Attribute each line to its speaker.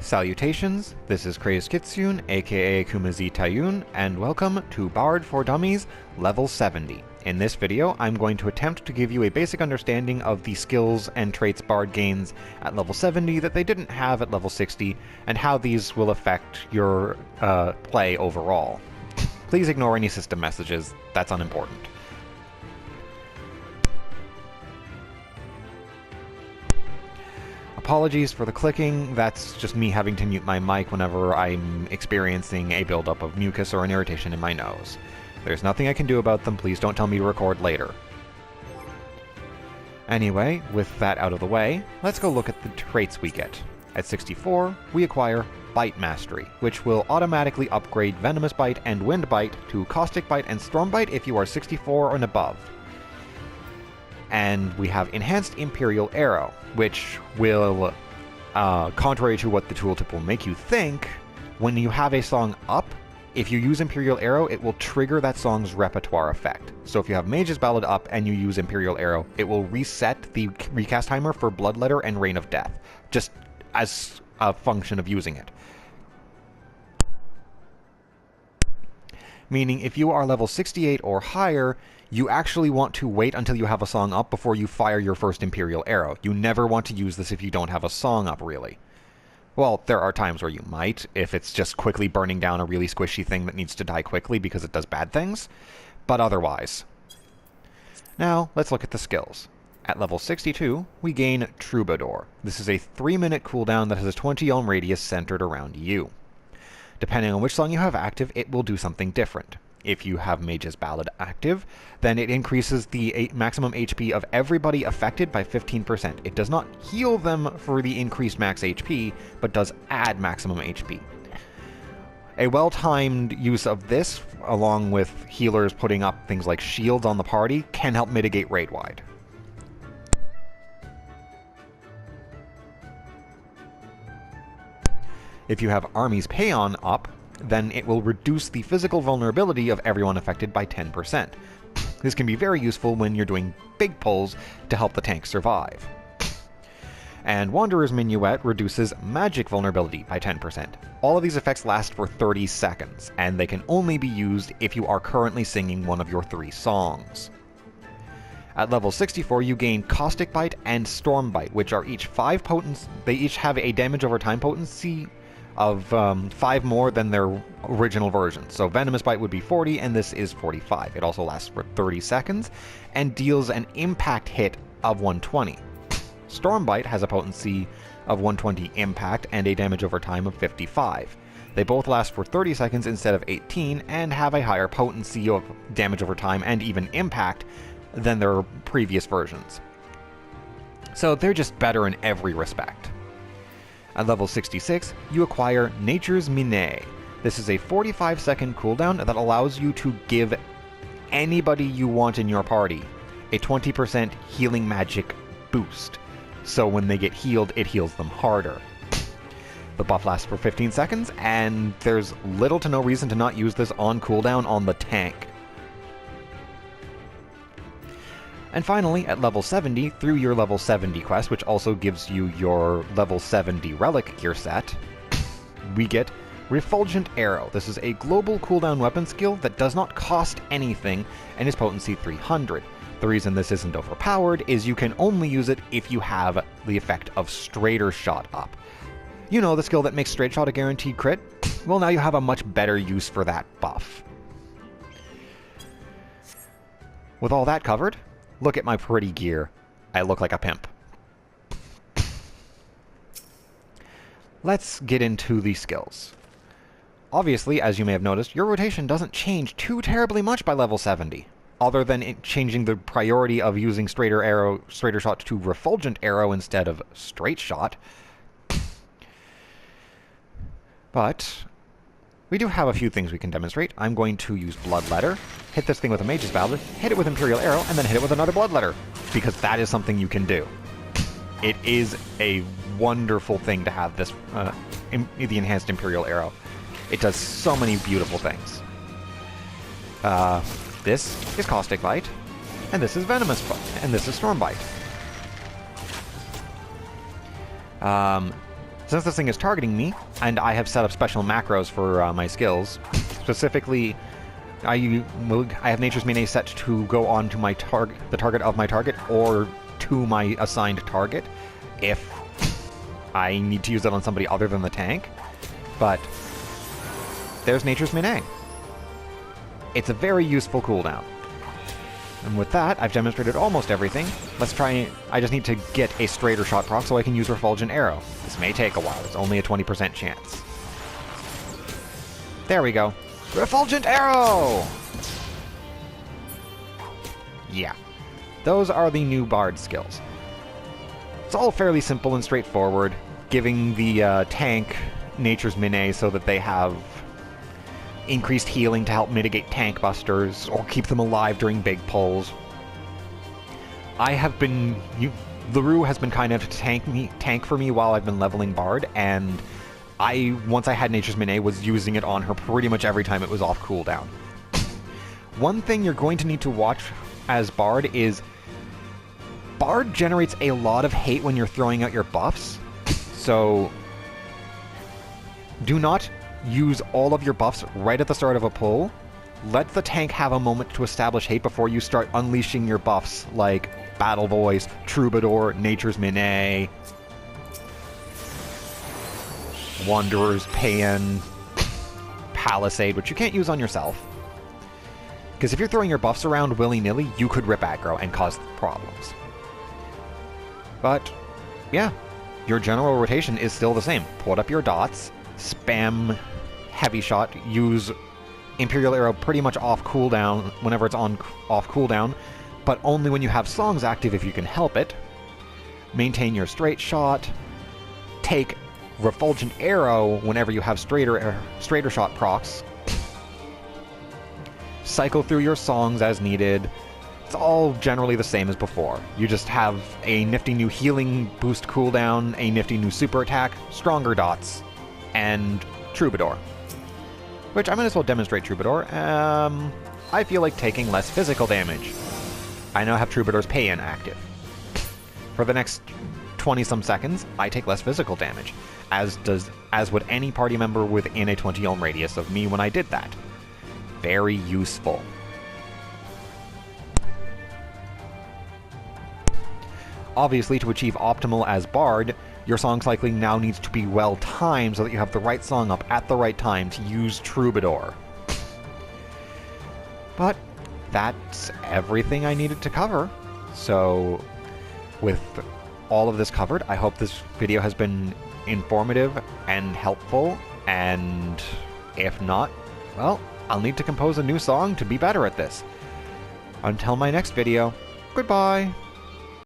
Speaker 1: Salutations, this is Crazed Kitsune, aka Khuma'zi Tayuun, and welcome to Bard for Dummies, level 70. In this video, I'm going to attempt to give you a basic understanding of the skills and traits Bard gains at level 70 that they didn't have at level 60, and how these will affect your play overall. Please ignore any system messages, that's unimportant. Apologies for the clicking, that's just me having to mute my mic whenever I'm experiencing a buildup of mucus or an irritation in my nose. There's nothing I can do about them, please don't tell me to record later. Anyway, with that out of the way, let's go look at the traits we get. At 64, we acquire Bite Mastery, which will automatically upgrade Venomous Bite and Wind Bite to Caustic Bite and Storm Bite if you are 64 and above. And we have Enhanced Imperial Arrow, which will, contrary to what the tooltip will make you think, when you have a song up, if you use Imperial Arrow, it will trigger that song's repertoire effect. So if you have Mage's Ballad up and you use Imperial Arrow, it will reset the recast timer for Bloodletter and Reign of Death, just as a function of using it. Meaning, if you are level 68 or higher, you actually want to wait until you have a song up before you fire your first Imperial Arrow. You never want to use this if you don't have a song up, really. Well, there are times where you might, if it's just quickly burning down a really squishy thing that needs to die quickly because it does bad things, but otherwise. Now, let's look at the skills. At level 62, we gain Troubadour. This is a 3-minute cooldown that has a 20 ohm radius centered around you. Depending on which song you have active, it will do something different. If you have Mage's Ballad active, then it increases the maximum HP of everybody affected by 15%. It does not heal them for the increased max HP, but does add maximum HP. A well-timed use of this, along with healers putting up things like shields on the party, can help mitigate raid-wide. If you have Army's Paeon up, then it will reduce the physical vulnerability of everyone affected by 10%. This can be very useful when you're doing big pulls to help the tank survive. And Wanderer's Minuet reduces magic vulnerability by 10%. All of these effects last for 30 seconds, and they can only be used if you are currently singing one of your 3 songs. At level 64, you gain Caustic Bite and Storm Bite, which are each 5 potency. They each have a damage over time potency of 5 more than their original version. So Venomous Bite would be 40, and this is 45. It also lasts for 30 seconds, and deals an impact hit of 120. Storm Bite has a potency of 120 impact, and a damage over time of 55. They both last for 30 seconds instead of 18, and have a higher potency of damage over time, and even impact, than their previous versions. So they're just better in every respect. At level 66, you acquire Nature's Mine. This is a 45-second cooldown that allows you to give anybody you want in your party a 20% healing magic boost. So when they get healed, it heals them harder. The buff lasts for 15 seconds, and there's little to no reason to not use this on cooldown on the tank. And finally, at level 70, through your level 70 quest, which also gives you your level 70 relic gear set, we get Refulgent Arrow. This is a global cooldown weapon skill that does not cost anything and is potency 300. The reason this isn't overpowered is you can only use it if you have the effect of Straighter Shot up. You know, the skill that makes Straight Shot a guaranteed crit? Well, now you have a much better use for that buff. With all that covered, look at my pretty gear. I look like a pimp. Let's get into the skills. Obviously, as you may have noticed, your rotation doesn't change too terribly much by level 70, other than it changing the priority of using Straighter Shot to Refulgent Arrow instead of Straight Shot. But we do have a few things we can demonstrate. I'm going to use Bloodletter, hit this thing with a Mage's Ballad, hit it with Imperial Arrow, and then hit it with another Bloodletter, because that is something you can do. It is a wonderful thing to have this, the Enhanced Imperial Arrow. It does so many beautiful things. This is Caustic Bite, and this is Venomous Bite, and this is Storm Bite. Since this thing is targeting me, and I have set up special macros for my skills, specifically, I have Nature's Melee set to go on to my the target of my target, or to my assigned target, if I need to use it on somebody other than the tank. But there's Nature's Melee. It's a very useful cooldown. And with that, I've demonstrated almost everything. Let's try... I just need to get a straighter shot proc so I can use Refulgent Arrow. This may take a while. It's only a 20% chance. There we go. Refulgent Arrow! Yeah. Those are the new Bard skills. It's all fairly simple and straightforward, giving the tank Nature's Melee so that they have increased healing to help mitigate tank busters, or keep them alive during big pulls. I have been... LaRue has been kind of tank for me while I've been leveling Bard, and once I had Nature's Melee, was using it on her pretty much every time it was off cooldown. One thing you're going to need to watch as Bard is... Bard generates a lot of hate when you're throwing out your buffs, so do not use all of your buffs right at the start of a pull. Let the tank have a moment to establish hate before you start unleashing your buffs, like Battle Voice, Troubadour, Nature's Melee, Wanderer's Paean, Palisade, which you can't use on yourself. Because if you're throwing your buffs around willy-nilly, you could rip aggro and cause problems. But, yeah, your general rotation is still the same. Put up your dots, spam Heavy Shot, use Imperial Arrow pretty much off cooldown whenever it's off cooldown, but only when you have songs active if you can help it. Maintain your straight shot. Take Refulgent Arrow whenever you have straighter shot procs. Cycle through your songs as needed. It's all generally the same as before. You just have a nifty new healing boost cooldown, a nifty new super attack, stronger dots, and Troubadour. Which I might as well demonstrate Troubadour. I feel like taking less physical damage. I now have Troubadour's Paean active. For the next 20-some seconds, I take less physical damage, as would any party member within a 20 ohm radius of me when I did that. Very useful. Obviously, to achieve optimal as Bard, your song cycling now needs to be well timed so that you have the right song up at the right time to use Troubadour. But that's everything I needed to cover. So, with all of this covered, I hope this video has been informative and helpful, and if not, well, I'll need to compose a new song to be better at this. Until my next video, goodbye!